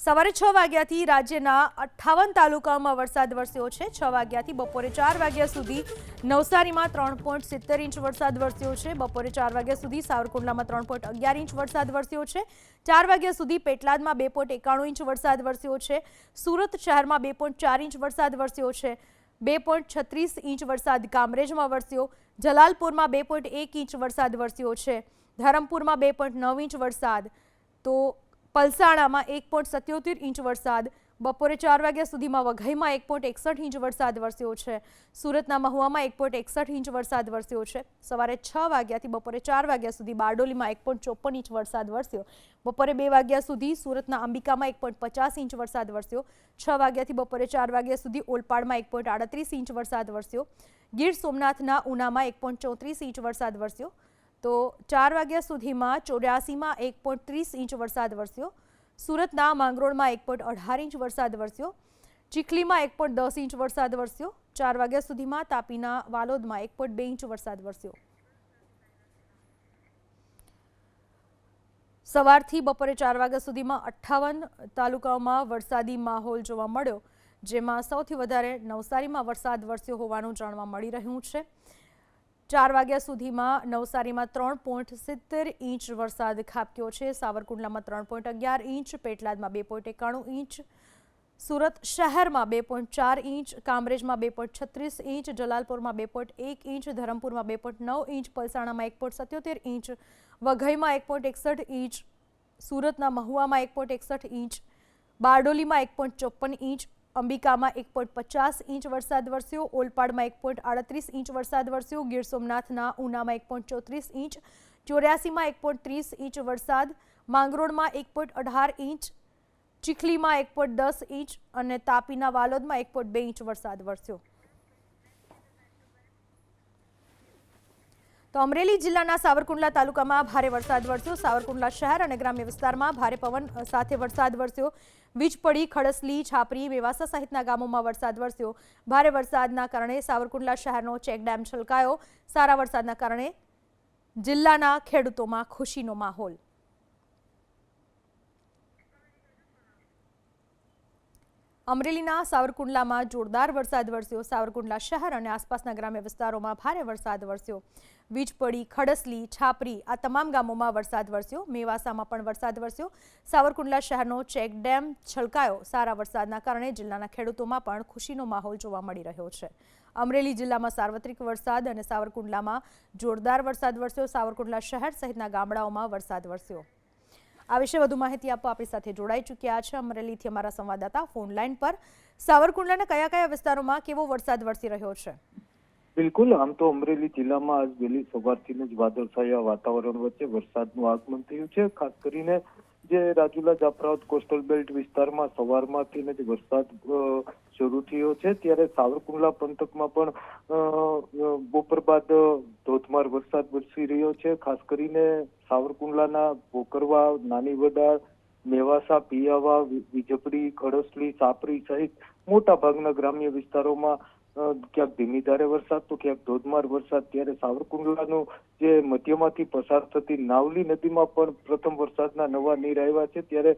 સવારે 6 વાગ્યાથી રાજ્યના 58 તાલુકાઓમાં વરસાદ વરસ્યો છે। 6 વાગ્યાથી બપોરે 4 વાગ્યા સુધી નવસારીમાં 3.70 ઇંચ વરસાદ વરસ્યો છે। બપોરે 4 વાગ્યા સુધી સાવરકુંડલામાં 3.11 ઇંચ વરસાદ વરસ્યો છે। 4 વાગ્યા સુધી પેટલાદમાં 2.91 ઇંચ વરસાદ વરસ્યો છે। સુરત શહેરમાં 2.4 ઇંચ વરસાદ વરસ્યો છે। 2.36 ઇંચ વરસાદ કામરેજમાં વરસ્યો। જલાલપુરમાં 2.1 ઇંચ વરસાદ વરસ્યો છે। ધરમપુરમાં 2.9 ઇંચ વરસાદ તો પલસાણામાં 1.77 ઇંચ વરસાદ। બપોરે 4 વાગ્યા સુધીમાં વઘઈમાં 1.61 ઇંચ વરસાદ વરસ્યો છે। સુરતના મહુવામાં 1.61 ઇંચ વરસાદ વરસ્યો છે। સવારે 6 વાગ્યાથી બપોરે 4 વાગ્યા સુધી બારડોલીમાં 1.54 ઇંચ વરસાદ વરસ્યો। બપોરે 2 વાગ્યા સુધી સુરતના અંબિકામાં 1.50 ઇંચ વરસાદ વરસ્યો। 6 વાગ્યાથી બપોરે 4 વાગ્યા સુધી ઓલપાડમાં 1.38 ઇંચ વરસાદ વરસ્યો। ગીર સોમનાથના ઉનામાં 1.34 ઇંચ વરસાદ વરસ્યો। તો 4 વાગ્યા સુધીમાં 84માં 1.30 ઇંચ વરસાદ વરસ્યો। સુરતના માંગરોળમાં 1.18 ઇંચ વરસાદ વરસ્યો। ચીખલીમાં 1.10 ઇંચ વરસાદ વરસ્યો। 4 વાગ્યા સુધીમાં તાપીના વાલોદમાં 1.2 ઇંચ વરસાદ વરસ્યો। સવારથી બપોરે 4 વાગ્યા સુધીમાં 58 તાલુકાઓમાં વરસાદી માહોલ જોવા મળ્યો, જેમાં સૌથી વધારે નવસારીમાં વરસાદ વરસ્યો હોવાનું જાણવા મળી રહ્યું છે। 4 વાગ્યા સુધીમાં નવસારીમાં 3.70 ઇંચ વરસાદ ખાબક્યો છે। સાવરકુંડલામાં 3.11 ઇંચ, પેટલાદમાં 2.91 ઇંચ, સુરત શહેરમાં 2.4 ઇંચ, કામરેજમાં 2.36 ઇંચ, જલાલપુરમાં 2.1 ઇંચ, ધરમપુરમાં 2.9 ઇંચ, પલસાણામાં 1.77 ઇંચ, વઘઈમાં 1.61 ઇંચ, સુરતના મહુવામાં 1.61 ઇંચ, બારડોલીમાં 1.54 ઇંચ, અંબિકામાં 1.50 ઇંચ વરસાદ વરસ્યો। ઓલપાડમાં 1.38 ઇંચ વરસાદ વરસ્યો। ગીર સોમનાથના ઉનામાં 1.34 ઇંચ, 84માં 1.30 ઇંચ વરસાદ, માંગરોળમાં 1.18 ઇંચ, ચીખલીમાં 1.10 ઇંચ અને તાપીના વાલોદમાં 1.2 ઇંચ વરસાદ વરસ્યો। તો અમરેલી જિલ્લાના સાવરકુંડલા તાલુકામાં ભારે વરસાદ વરસ્યો। સાવરકુંડલા શહેર અને ગ્રામ્ય વિસ્તારમાં ભારે પવન સાથે વરસાદ વરસ્યો। વીજ પડી, ખડસલી, છાપરી, મેવાસા સહિતના ગામોમાં વરસાદ વરસ્યો। ભારે વરસાદના કારણે સાવરકુંડલા શહેરનો ચેકડેમ છલકાયો। સારા વરસાદના કારણે જિલ્લાના ખેડૂતોમાં ખુશીનો માહોલ। અમરેલીના સાવરકુંડલામાં જોરદાર વરસાદ વરસ્યો। સાવરકુંડલા શહેર અને આસપાસના ગ્રામ્ય વિસ્તારોમાં ભારે વરસાદ વરસ્યો। વીજ પડી, ખડસલી, છાપરી આ તમામ ગામોમાં વરસાદ વરસ્યો। મેવાસામાં પણ વરસાદ વરસ્યો। સાવરકુંડલા શહેરનો ચેકડેમ છલકાયો। સારા વરસાદના કારણે જિલ્લાના ખેડૂતોમાં પણ ખુશીનો માહોલ જોવા મળી રહ્યો છે। અમરેલી જિલ્લામાં સાર્વત્રિક વરસાદ અને સાવરકુંડલામાં જોરદાર વરસાદ વરસ્યો। સાવરકુંડલા શહેર સહિતના ગામડાઓમાં વરસાદ વરસ્યો। આ વિશે વધુ માહિતી આપવા આપણી સાથે જોડાઈ ચૂક્યા છે અમરેલીથી અમારા સંવાદદાતા ફોન લાઈન પર। સાવરકુંડલાના કયા કયા વિસ્તારોમાં કેવો વરસાદ વરસી રહ્યો છે? બિલકુલ, આમ તો અમરેલી જિલ્લામાં આજ વહેલી સવારથી જ વાદળછાયા વાતાવરણ વચ્ચે વરસાદનું આગમન થયું છે। ખાસ કરીને જે રાજુલા જાફરાબાદ કોસ્ટલ બેલ્ટ વિસ્તારમાં સવારમાંથી જ વરસાદ શરૂ થયો છે, ત્યારે સાવરકુંડલા પંથકમાં પણ બપોર બાદ ધોધમાર વરસાદ વરસી રહ્યો છે। ખાસ કરીને સાવરકુંડલાના ભોકરવા, નાની વડાળ, મેવાસા, પિયાવા, વિજપડી, ખડસલી, સાપરી સહિત મોટા ભાગના ગ્રામ્ય વિસ્તારોમાં ક્યાંક ધીમી ધારે વરસાદ તો ક્યાંક ધોધમાર વરસાદ। ત્યારે સાવરકુંડલાનું જે મધ્યમાંથી પસાર થતી નાવલી નદીમાં પણ પ્રથમ વરસાદના નવા નીર આવ્યા છે। ત્યારે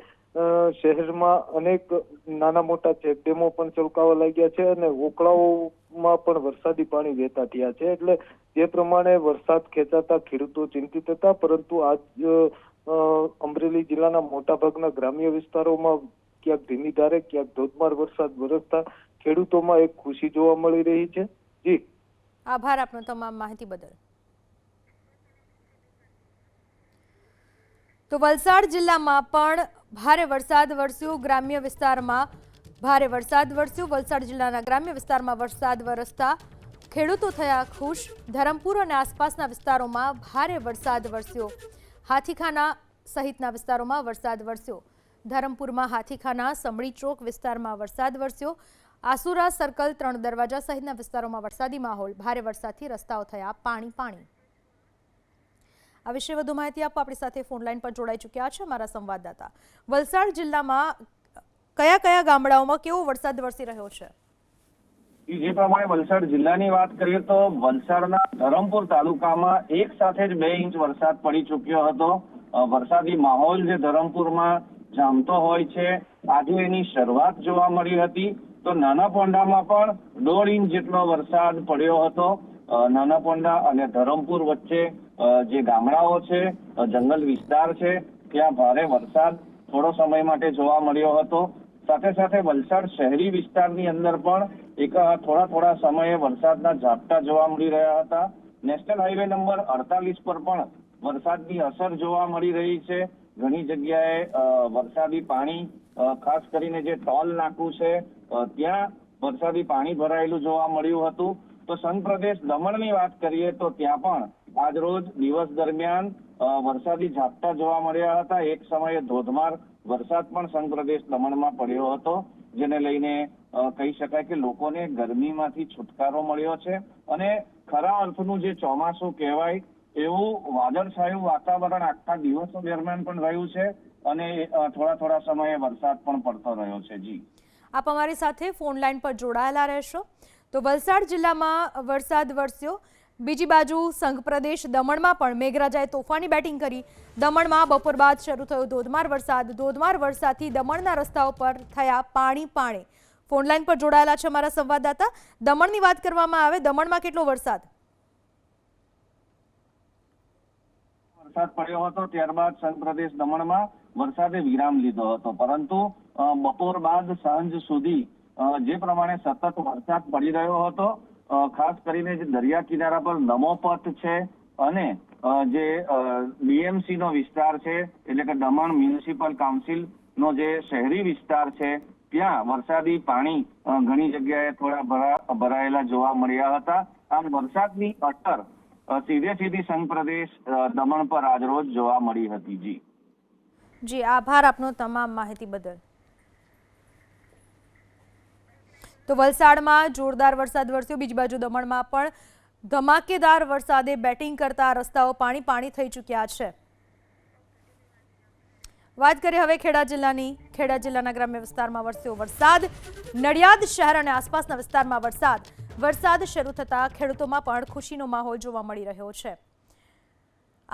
શહેરમાં અનેક નાના મોટા ચેકડેમો પણ છલકાવા લાગ્યા છે અને ઓકળાઓમાં પણ વરસાદી પાણી વહેતા થયા છે। એટલે જે પ્રમાણે વરસાદ ખેંચાતા ખેડૂતો ચિંતિત હતા, પરંતુ આજ અમરેલી જિલ્લાના મોટાભાગના ગ્રામ્ય વિસ્તારોમાં ક્યાંક ધીમી ધારે ક્યાંક ધોધમાર વરસાદ વરસતા ખેડૂતોમાં એક ખુશી જોવા મળી રહી છે। જી, આભાર આપનો તમામ માહિતી બદલ। તો વલસાડ જિલ્લામાં પણ ભારે વરસાદ વરસ્યો। ગ્રામ્ય વિસ્તારમાં ભારે વરસાદ વરસ્યો। વલસાડ જિલ્લાના ગ્રામ્ય વિસ્તારમાં વરસાદ વરસતા ખેડૂતો થયા ખુશ। ધરમપુર અને આસપાસના વિસ્તારોમાં ભારે વરસાદ વરસ્યો। હાથીખાના સહિતના વિસ્તારોમાં વરસાદ વરસ્યો। ધરમપુરમાં હાથીખાના સમડી ચોક વિસ્તારમાં વરસાદ વરસ્યો। આસુરા સર્કલ, 3 દરવાજા સહિતના વિસ્તારોમાં વરસાદી માહોલ। ભારે વરસાદથી રસ્તાઓ થયા પાણી પાણી। આ વિશે વધુ માહિતી આપવા આપણી સાથે ફોન લાઈન પર જોડાઈ ચૂક્યા છે અમારા સંવાદદાતા। વલસાડ જિલ્લામાં કયા કયા ગામડાઓમાં કેવો વરસાદ વરસી રહ્યો છે? જે પ્રમાણે વલસાડ જિલ્લાની વાત કરીએ તો વલસાડના ધરમપુર તાલુકામાં એક સાથે જ 2 ઇંચ વરસાદ પડી ચૂક્યો હતો। વરસાદી માહોલ જે ધરમપુરમાં જામતો હોય છે. આજે એની શરૂઆત જોવા મળી હતી. તો નાના પોંડામાં પણ 1.5 ઇંચ જેટલો વરસાદ પડ્યો હતો. નાના પોંડા અને ધરમપુર વચ્ચે જે ગામડાઓ છે, જંગલ વિસ્તાર છે, ત્યાં ભારે વરસાદ થોડો સમય માટે જોવા મળ્યો હતો. સાથે સાથે વલસાડ શહેરી વિસ્તારની અંદર પણ થોડા સમયે વરસાદના ઝાપટા જોવા મળી રહ્યા હતા. નેશનલ હાઈવે નંબર 48 પર પણ વરસાદની અસર જોવા મળી રહી છે. ઘણી જગ્યાએ વરસાદી પાણી, ખાસ કરીને જે ટોલ નાકું છે ત્યાં વરસાદી પાણી ભરાયેલું જોવા મળ્યું હતું. તો સંઘ પ્રદેશ દમણની વાત કરીએ તો ત્યાં પણ આજ રોજ દિવસ દરમિયાન વરસાદી ઝાપટા જોવા મળ્યા હતા. એક સમયે ધોધમાર વરસાદ પણ સંઘ પ્રદેશ દમણમાં પડ્યો હતો, જેને લઈને કહી શકાય કે લોકોને ગરમીમાંથી છુટકારો મળ્યો છે અને ખરા અર્થનું જે ચોમાસું કહેવાય એવું વાદળછાયું વાતાવરણ આખા દિવસો દરમિયાન પણ રહ્યું છે અને થોડા સમયે વરસાદ પણ પડતો રહ્યો છે. જી, આપ અમારી સાથે ફોન લાઈન પર જોડાયેલા રહેશો. તો વલસાડ જિલ્લામાં વરસાદ વરસ્યો. બીજી બાજુ સંઘ પ્રદેશ દમણમાં પણ મેઘરાજાએ તોફાની બેટિંગ કરી. દમણમાં બપોર બાદ શરૂ થયો ધોધમાર વરસાદ. ધોધમાર વરસાદથી દમણના રસ્તાઓ પર થયા પાણી. ફોન લાઈન પર જોડાયેલા છે અમારા સંવાદદાતા. દમણની વાત કરવામાં આવે, દમણમાં કેટલો વરસાદ પડ્યો હતો, ત્યારબાદ સંઘ પ્રદેશ દમણમાં વરસાદે વિરામ લીધો હતો, પરંતુ બપોર બાદ સાંજ સુધી જે પ્રમાણે સતત વરસાદ પડી રહ્યો હતો, ખાસ કરીને જે દરિયા કિનારા પર નમોપથ છે અને જે BMC નો વિસ્તાર છે, એટલે કે દમણ મ્યુનિસિપલ કાઉન્સિલ નો જે શહેરી વિસ્તાર છે, ત્યાં વરસાદી પાણી ઘણી જગ્યાએ થોડા ભરાયેલા જોવા મળ્યા હતા. આમ વરસાદની અસર સીધી સંઘ પ્રદેશ દમણ પર આજ રોજ જોવા મળી હતી. જી, આભાર આપનો તમામ માહિતી બદલ. તો વલસાડમાં જોરદાર વરસાદ વરસ્યો. બીજી બાજુ દમણમાં પણ ધમાકેદાર વરસાદે બેટિંગ કરતા રસ્તાઓ પાણી થઈ ચૂક્યા છે. વાત કરીએ હવે ખેડા જિલ્લાની. ખેડા જિલ્લાના ગ્રામ્ય વિસ્તારમાં વરસ્યો વરસાદ. નડિયાદ શહેર અને આસપાસના વિસ્તારમાં વરસાદ શરૂ થતા ખેડૂતોમાં પણ ખુશીનો માહોલ જોવા મળી રહ્યો છે.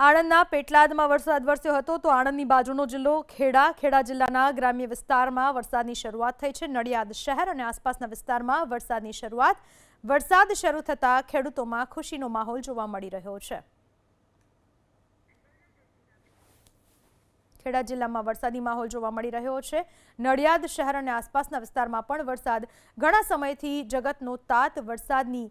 આણંદના પેટલાદમાં વરસાદ વરસ્યો હતો. તો આણંદની બાજુનો જિલ્લો ખેડા જિલ્લાના ગ્રામ્ય વિસ્તારમાં વરસાદની શરૂઆત થઈ છે. નડિયાદ શહેર અને આસપાસના વિસ્તારમાં વરસાદની શરૂઆત. વરસાદ શરૂ થતા ખેડૂતોમાં ખુશીનો માહોલ જોવા મળી રહ્યો છે. ખેડા જિલ્લામાં વરસાદી માહોલ જોવા મળી રહ્યો છે. નડિયાદ શહેર અને આસપાસના વિસ્તારમાં પણ વરસાદ ઘણા સમયથી જગતનો તાત વરસાદની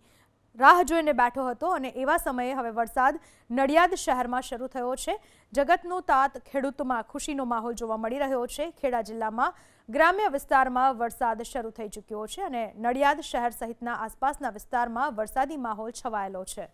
રાહ જોઈને બેઠો હતો અને એવા સમયે હવે વરસાદ નડિયાદ શહેરમાં શરૂ થયો છે. જગતનો તાત ખેડૂતોમાં ખુશીનો માહોલ જોવા મળી રહ્યો છે. ખેડા જિલ્લામાં ગ્રામ્ય વિસ્તારમાં વરસાદ શરૂ થઈ ચૂક્યો છે અને નડિયાદ શહેર સહિતના આસપાસના વિસ્તારમાં વરસાદી માહોલ છવાયેલો છે.